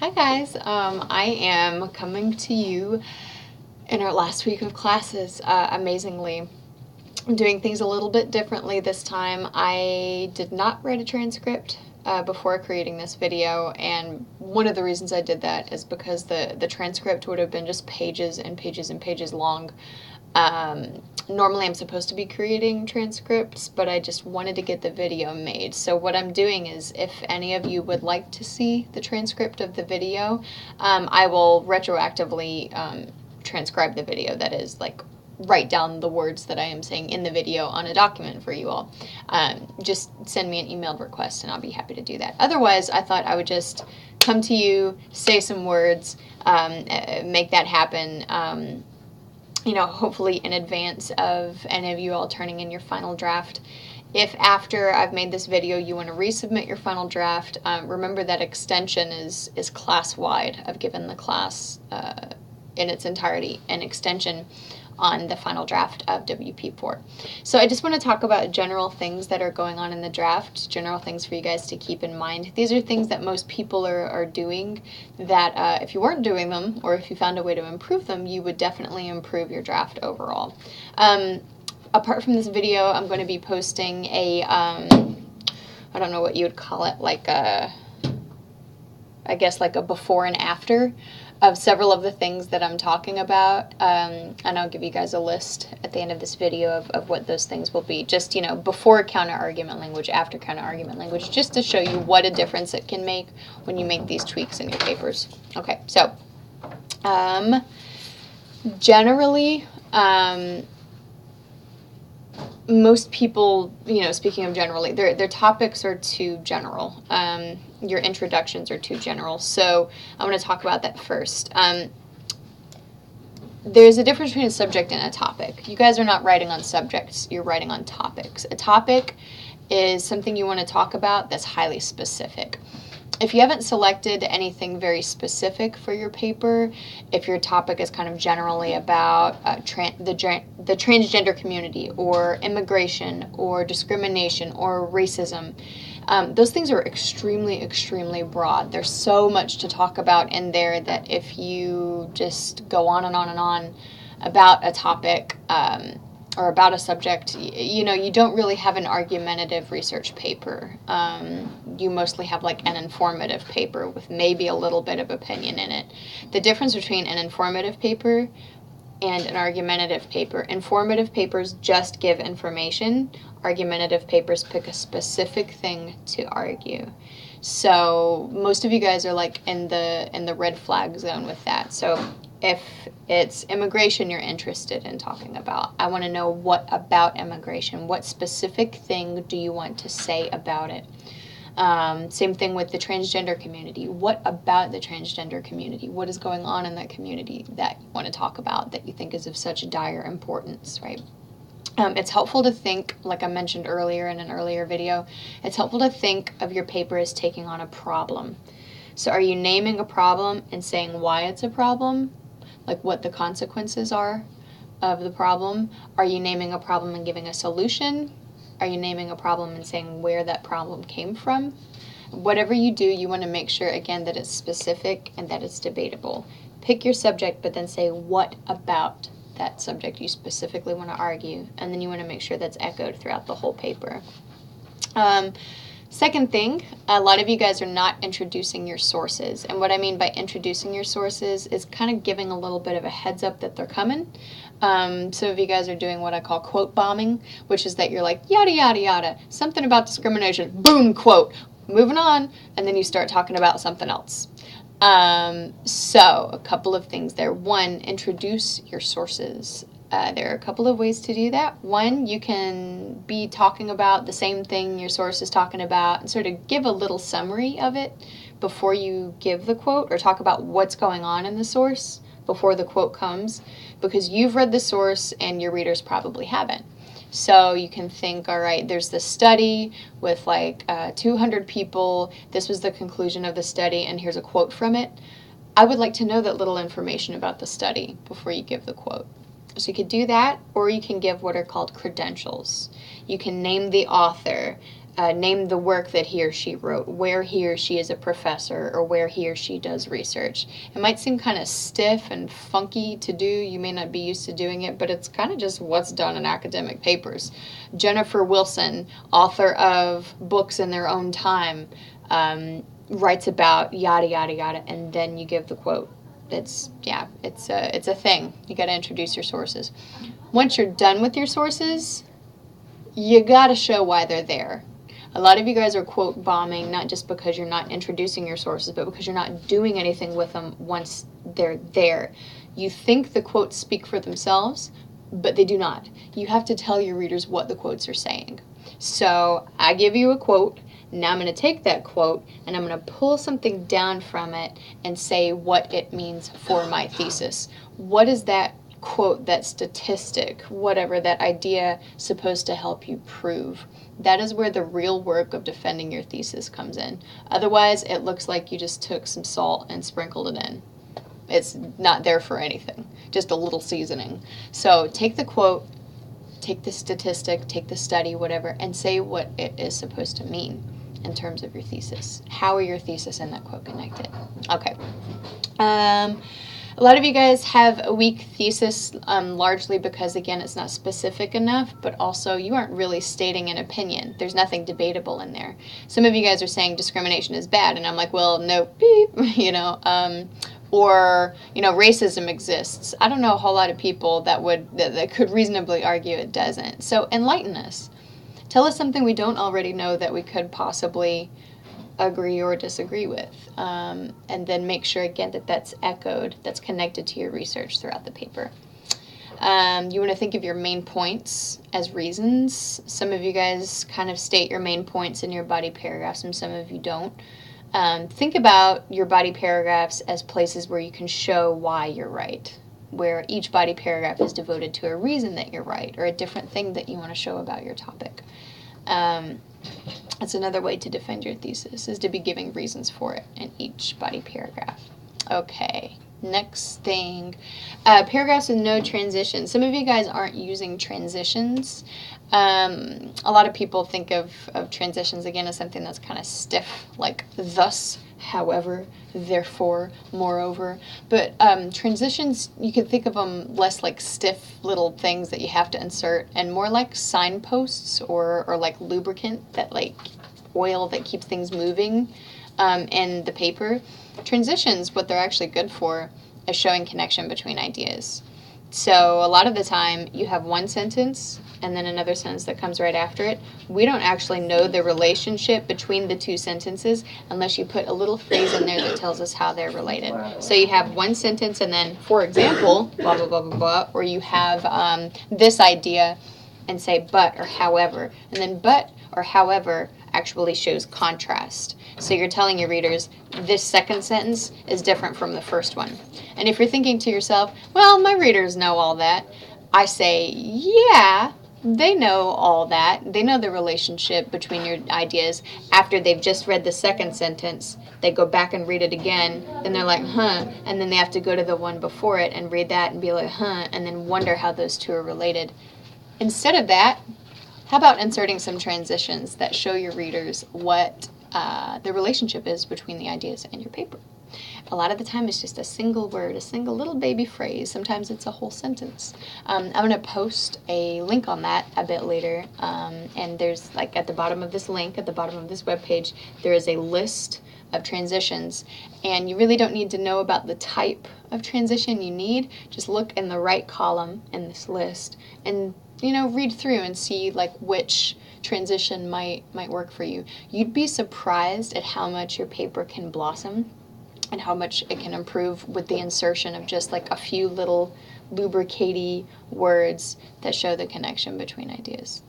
Hi guys, I am coming to you in our last week of classes, amazingly. I'm doing things a little bit differently this time. I did not write a transcript before creating this video, and one of the reasons I did that is because the transcript would have been just pages and pages and pages long. Normally I'm supposed to be creating transcripts, but I just wanted to get the video made. So what I'm doing is, if any of you would like to see the transcript of the video, I will retroactively transcribe the video. That is, like, write down the words that I am saying in the video on a document for you all. Just send me an emailed request and I'll be happy to do that. Otherwise, I thought I would just come to you, say some words, make that happen. Hopefully in advance of any of you all turning in your final draft. If after I've made this video you want to resubmit your final draft, remember that extension is class-wide. I've given the class in its entirety an extension on the final draft of WP4. So I just want to talk about general things that are going on in the draft, general things for you guys to keep in mind. These are things that most people are doing that if you weren't doing them, or if you found a way to improve them, you would definitely improve your draft overall. Apart from this video, I'm going to be posting a, I don't know what you would call it, like a, I guess like a before and after of several of the things that I'm talking about, and I'll give you guys a list at the end of this video of what those things will be. Just, before counter-argument language, after counter-argument language, just to show you what a difference it can make when you make these tweaks in your papers. Okay, so generally, most people, speaking of generally, their topics are too general. Your introductions are too general. So I want to talk about that first. There's a difference between a subject and a topic. You guys are not writing on subjects, you're writing on topics. A topic is something you want to talk about that's highly specific. If you haven't selected anything very specific for your paper, if your topic is kind of generally about the transgender community, or immigration, or discrimination, or racism, those things are extremely, extremely broad. There's so much to talk about in there that if you just go on and on and on about a topic, or about a subject, you don't really have an argumentative research paper. You mostly have like an informative paper with maybe a little bit of opinion in it. The difference between an informative paper and an argumentative paper: informative papers just give information. Argumentative papers pick a specific thing to argue. So most of you guys are like in the red flag zone with that. So if it's immigration you're interested in talking about, I want to know what about immigration. What specific thing do you want to say about it? Same thing with the transgender community. What about the transgender community? What is going on in that community that you want to talk about, that you think is of such dire importance, right? It's helpful to think, like I mentioned earlier in an earlier video, it's helpful to think of your paper as taking on a problem. So are you naming a problem and saying why it's a problem? Like what the consequences are of the problem? Are you naming a problem and giving a solution? Are you naming a problem and saying where that problem came from? Whatever you do, you want to make sure, again, that it's specific and that it's debatable. Pick your subject, but then say what about that subject you specifically want to argue, and then you want to make sure that's echoed throughout the whole paper. Second thing, a lot of you guys are not introducing your sources. And what I mean by introducing your sources is kind of giving a little bit of a heads up that they're coming. Some of you guys are doing what I call quote bombing, which is that you're like, yada, yada, yada, something about discrimination, boom, quote, moving on, and then you start talking about something else. So a couple of things there. One, introduce your sources. There are a couple of ways to do that. One, you can be talking about the same thing your source is talking about and sort of give a little summary of it before you give the quote, or talk about what's going on in the source before the quote comes, because you've read the source and your readers probably haven't. So you can think, all right, there's this study with like 200 people. This was the conclusion of the study, and here's a quote from it. I would like to know that little information about the study before you give the quote. So you could do that, or you can give what are called credentials. You can name the author. name the work that he or she wrote, where he or she is a professor, or where he or she does research. It might seem kind of stiff and funky to do. You may not be used to doing it, but it's kind of just what's done in academic papers. Jennifer Wilson, author of Books in Their Own Time, writes about yada, yada, yada, and then you give the quote. It's a thing. You got to introduce your sources. Once you're done with your sources, you got to show why they're there. A lot of you guys are quote bombing, not just because you're not introducing your sources, but because you're not doing anything with them once they're there. You think the quotes speak for themselves, but they do not. You have to tell your readers what the quotes are saying. So I give you a quote. Now I'm going to take that quote and I'm going to pull something down from it and say what it means for my thesis. What is that quote, that statistic, whatever, that idea supposed to help you prove? That is where the real work of defending your thesis comes in. Otherwise, it looks like you just took some salt and sprinkled it in. It's not there for anything, just a little seasoning. So take the quote, take the statistic, take the study, whatever, and say what it is supposed to mean in terms of your thesis. How are your thesis and that quote connected? Okay. A lot of you guys have a weak thesis, largely because, again, it's not specific enough, but also you aren't really stating an opinion. There's nothing debatable in there. Some of you guys are saying discrimination is bad, and I'm like, well, no, beep, or, racism exists. I don't know a whole lot of people that could reasonably argue it doesn't. So enlighten us. Tell us something we don't already know that we could possibly agree or disagree with, and then make sure again that that's echoed, that's connected to your research throughout the paper. You want to think of your main points as reasons. Some of you guys kind of state your main points in your body paragraphs and some of you don't. Think about your body paragraphs as places where you can show why you're right, where each body paragraph is devoted to a reason that you're right or a different thing that you want to show about your topic. That's another way to defend your thesis, is to be giving reasons for it in each body paragraph. Okay, next thing, paragraphs with no transitions. Some of you guys aren't using transitions. A lot of people think of transitions, again, as something that's kind of stiff, like thus, however, therefore, moreover. But transitions, you could think of them less like stiff little things that you have to insert and more like signposts or like lubricant, that like oil that keeps things moving in the paper. Transitions, what they're actually good for is showing connection between ideas. So a lot of the time you have one sentence and then another sentence that comes right after it. We don't actually know the relationship between the two sentences unless you put a little phrase in there that tells us how they're related. So you have one sentence and then, for example, blah, blah, blah, blah, blah, or you have this idea and say but or however. And then but or however actually shows contrast. So you're telling your readers this second sentence is different from the first one. And if you're thinking to yourself, well, my readers know all that, I say, yeah, they know all that. They know the relationship between your ideas. After they've just read the second sentence, they go back and read it again, and they're like, huh, and then they have to go to the one before it and read that and be like, huh, and then wonder how those two are related. Instead of that, how about inserting some transitions that show your readers what the relationship is between the ideas and your paper? A lot of the time it's just a single word, a single little baby phrase. Sometimes it's a whole sentence. I'm going to post a link on that a bit later, and there's, like, at the bottom of this link, at the bottom of this webpage, there is a list of transitions, and you really don't need to know about the type of transition you need. Just look in the right column in this list and read through and see like which transition might work for you. You'd be surprised at how much your paper can blossom and how much it can improve with the insertion of just like a few little lubricatey words that show the connection between ideas.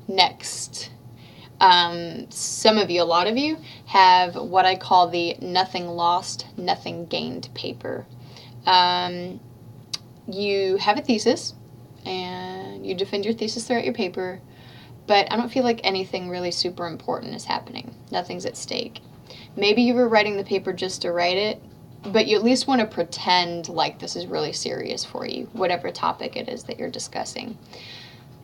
Next, some of you, a lot of you, have what I call the nothing lost, nothing gained paper. You have a thesis, and you defend your thesis throughout your paper, but I don't feel like anything really super important is happening. Nothing's at stake. Maybe you were writing the paper just to write it, but you at least want to pretend like this is really serious for you, whatever topic it is that you're discussing.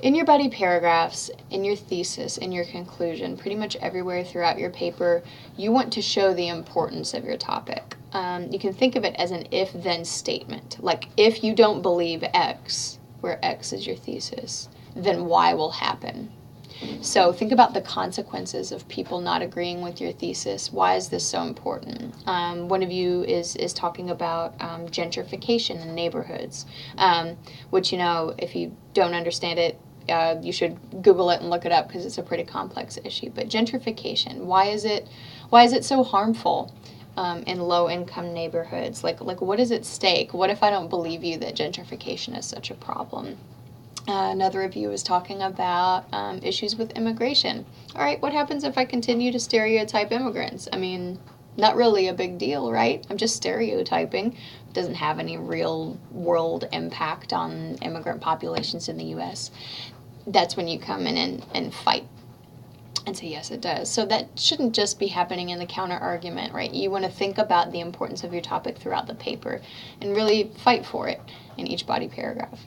In your body paragraphs, in your thesis, in your conclusion, pretty much everywhere throughout your paper, you want to show the importance of your topic. You can think of it as an if-then statement. Like, if you don't believe X, where X is your thesis, then Y will happen. So think about the consequences of people not agreeing with your thesis. Why is this so important? One of you is talking about gentrification in neighborhoods, which, if you don't understand it, you should Google it and look it up because it's a pretty complex issue. But gentrification, why is it so harmful in low-income neighborhoods? Like what is at stake? What if I don't believe you that gentrification is such a problem? Another review is talking about issues with immigration. All right, what happens if I continue to stereotype immigrants? I mean, not really a big deal, right? I'm just stereotyping. It doesn't have any real world impact on immigrant populations in the U.S. That's when you come in and fight and say, yes, it does. So that shouldn't just be happening in the counter argument, right? You want to think about the importance of your topic throughout the paper and really fight for it in each body paragraph.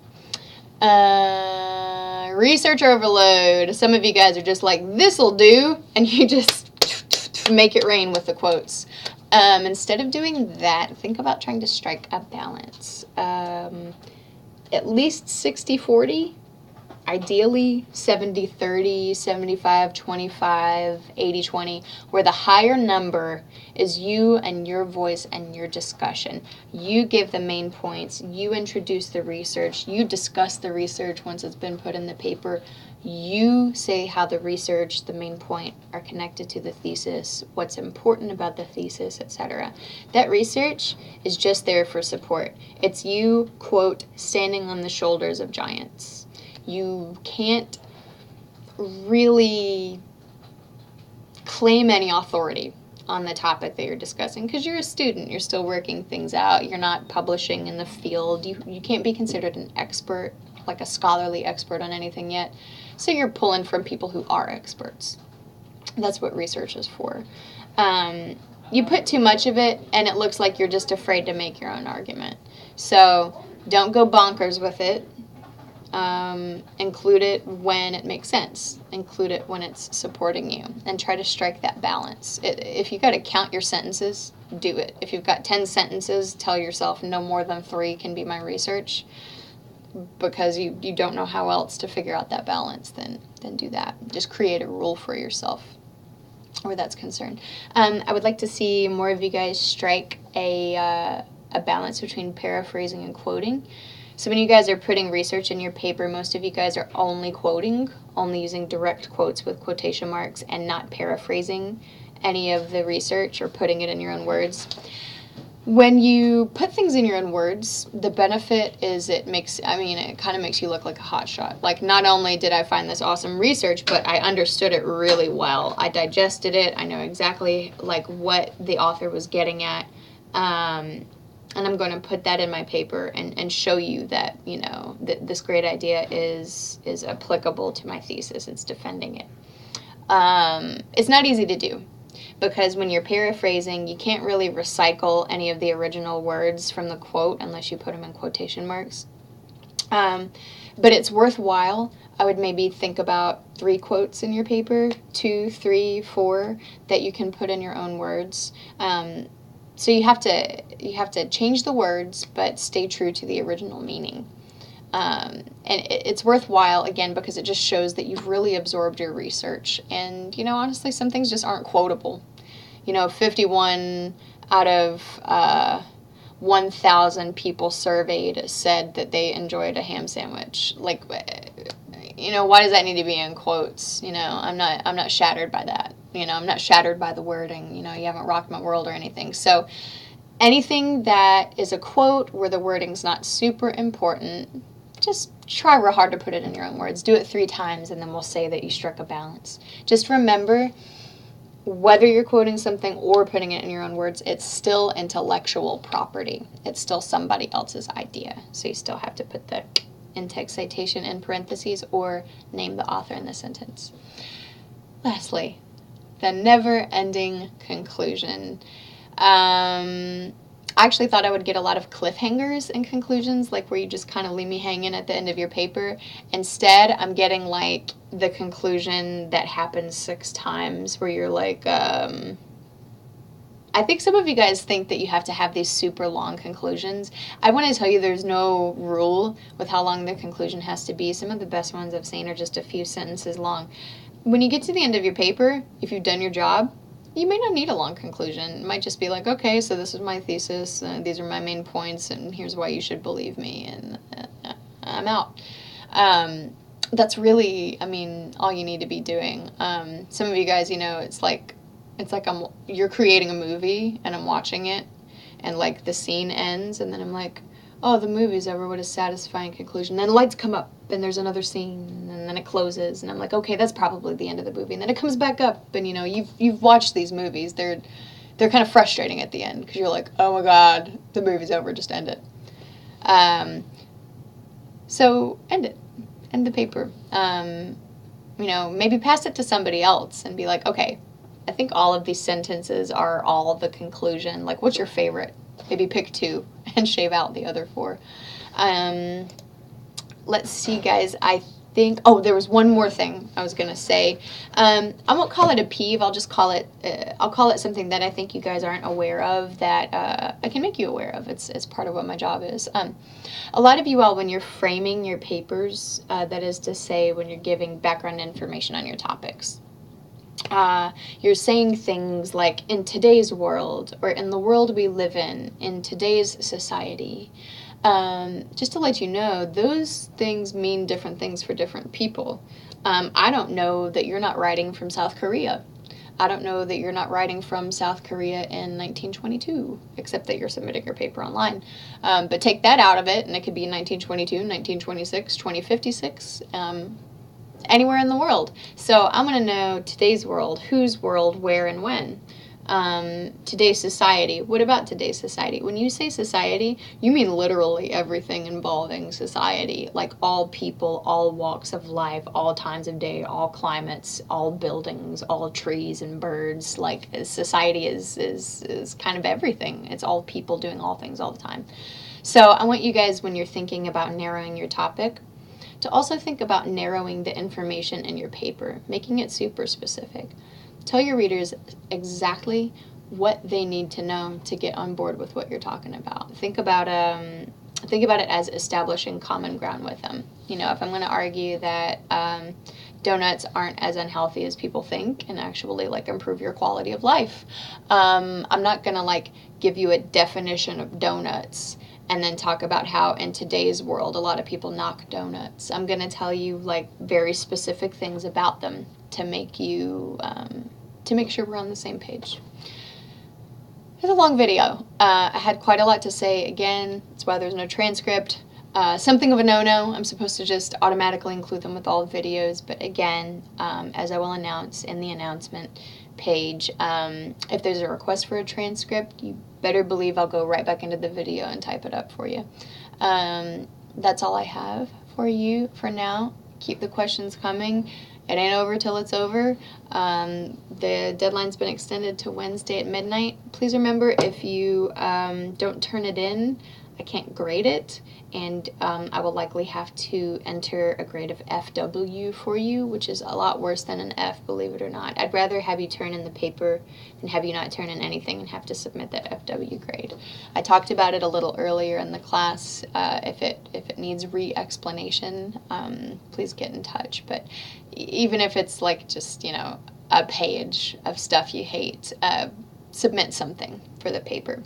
Research overload. Some of you guys are just like, this'll do, and you just make it rain with the quotes. Instead of doing that, think about trying to strike a balance. At least 60-40. Ideally 70-30, 75-25, 80-20, where the higher number is you and your voice and your discussion. You give the main points, you introduce the research, you discuss the research once it's been put in the paper, you say how the research, the main point, are connected to the thesis, what's important about the thesis, etc. That research is just there for support. It's you, quote, standing on the shoulders of giants. You can't really claim any authority on the topic that you're discussing because you're a student. You're still working things out. You're not publishing in the field. You can't be considered an expert, like a scholarly expert on anything yet. So you're pulling from people who are experts. That's what research is for. You put too much of it, and it looks like you're just afraid to make your own argument. So don't go bonkers with it. Include it when it makes sense. Include it when it's supporting you, and try to strike that balance. If you got to count your sentences, do it. If you've got 10 sentences, tell yourself no more than 3 can be my research, because you don't know how else to figure out that balance, then do that. Just create a rule for yourself where that's concerned. I would like to see more of you guys strike a balance between paraphrasing and quoting. So when you guys are putting research in your paper, most of you guys are only quoting, only using direct quotes with quotation marks and not paraphrasing any of the research or putting it in your own words. When you put things in your own words, the benefit is it kind of makes you look like a hotshot. Like, not only did I find this awesome research, but I understood it really well. I digested it. I know exactly like what the author was getting at. And I'm going to put that in my paper and show you that, that this great idea is applicable to my thesis. It's defending it. It's not easy to do, because when you're paraphrasing, you can't really recycle any of the original words from the quote unless you put them in quotation marks. But it's worthwhile. I would maybe think about 3 quotes in your paper, 2, 3, 4, that you can put in your own words. So you have to change the words, but stay true to the original meaning. And it's worthwhile, again, because it just shows that you've really absorbed your research. And, honestly, some things just aren't quotable. 51 out of 1,000 people surveyed said that they enjoyed a ham sandwich. Like, why does that need to be in quotes? I'm not shattered by that. I'm not shattered by the wording. You haven't rocked my world or anything. So anything that is a quote where the wording's not super important, just try real hard to put it in your own words. Do it 3 times, and then we'll say that you struck a balance. Just remember, whether you're quoting something or putting it in your own words, it's still intellectual property. It's still somebody else's idea. So you still have to put the in-text citation in parentheses or name the author in the sentence. Lastly, the never-ending conclusion. I I actually thought I would get a lot of cliffhangers and conclusions, like where you just kind of leave me hanging at the end of your paper. Instead, I'm getting like the conclusion that happens 6 times, where you're like, I think some of you guys think that you have to have these super long conclusions. I want to tell you there's no rule with how long the conclusion has to be. Some of the best ones I've seen are just a few sentences long. When you get to the end of your paper, if you've done your job, you may not need a long conclusion. It might just be like, okay, so this is my thesis, these are my main points, and here's why you should believe me, and I'm out. That's really, I mean, all you need to be doing. Some of you guys, you know, it's like you're creating a movie and I'm watching it, and like the scene ends, and then I'm like, oh, the movie's over, what a satisfying conclusion. Then lights come up and there's another scene, and then it closes, and I'm like, okay, that's probably the end of the movie. And then it comes back up, and you know, you've watched these movies. They're kind of frustrating at the end because you're like, oh my god, the movie's over, just end it. So end it. End the paper. You know, maybe pass it to somebody else and be like, okay, I think all of these sentences are all the conclusion. Like, what's your favorite? Maybe pick 2 and shave out the other 4. Let's see, guys. I think, oh, there was one more thing I was going to say. I won't call it a peeve. I'll just call it, I'll call it something that I think you guys aren't aware of that I can make you aware of. It's part of what my job is. A lot of you all, when you're framing your papers, that is to say, when you're giving background information on your topics, you're saying things like, in today's world, or in the world we live in today's society. Just to let you know, those things mean different things for different people. I don't know that you're not writing from South Korea. I don't know that you're not writing from South Korea in 1922, except that you're submitting your paper online. But take that out of it, and it could be 1922, 1926, 2056, anywhere in the world. So I'm going to know today's world, whose world, where, and when. Today's society. What about today's society? When you say society, you mean literally everything involving society, like all people, all walks of life, all times of day, all climates, all buildings, all trees and birds. Like, society is kind of everything. It's all people doing all things all the time. So I want you guys, when you're thinking about narrowing your topic, to also think about narrowing the information in your paper, making it super specific. Tell your readers exactly what they need to know to get on board with what you're talking about. Think about it as establishing common ground with them. You know, if I'm going to argue that donuts aren't as unhealthy as people think and actually like improve your quality of life, I'm not going to like give you a definition of donuts and then talk about how in today's world a lot of people knock donuts. I'm going to tell you like very specific things about them to make you to make sure we're on the same page. It's a long video. I had quite a lot to say. Again, that's why there's no transcript. Something of a no-no. I'm supposed to just automatically include them with all the videos, but again, as I will announce in the announcement page, if there's a request for a transcript, you better believe I'll go right back into the video and type it up for you. That's all I have for you for now. Keep the questions coming. It ain't over till it's over. The deadline's been extended to Wednesday at midnight. Please remember, if you don't turn it in, I can't grade it, and I will likely have to enter a grade of FW for you, which is a lot worse than an F, believe it or not. I'd rather have you turn in the paper than have you not turn in anything and have to submit that FW grade. I talked about it a little earlier in the class. If it needs re-explanation, please get in touch. But even if it's like just, you know, a page of stuff you hate, submit something for the paper.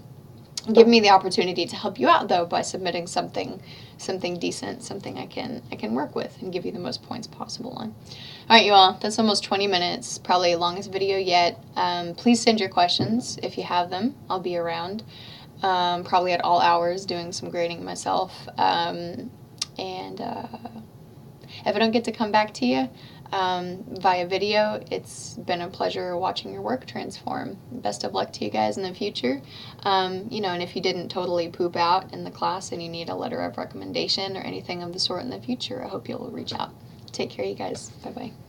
Give me the opportunity to help you out, though, by submitting something decent, something I can work with and give you the most points possible on. All right, you all, that's almost 20 minutes, probably the longest video yet. Please send your questions if you have them. I'll be around, probably at all hours doing some grading myself. And if I don't get to come back to you via video, it's been a pleasure watching your work transform. Best of luck to you guys in the future. You know, and if you didn't totally poop out in the class and you need a letter of recommendation or anything of the sort in the future, I hope you'll reach out. Take care, you guys. Bye-bye.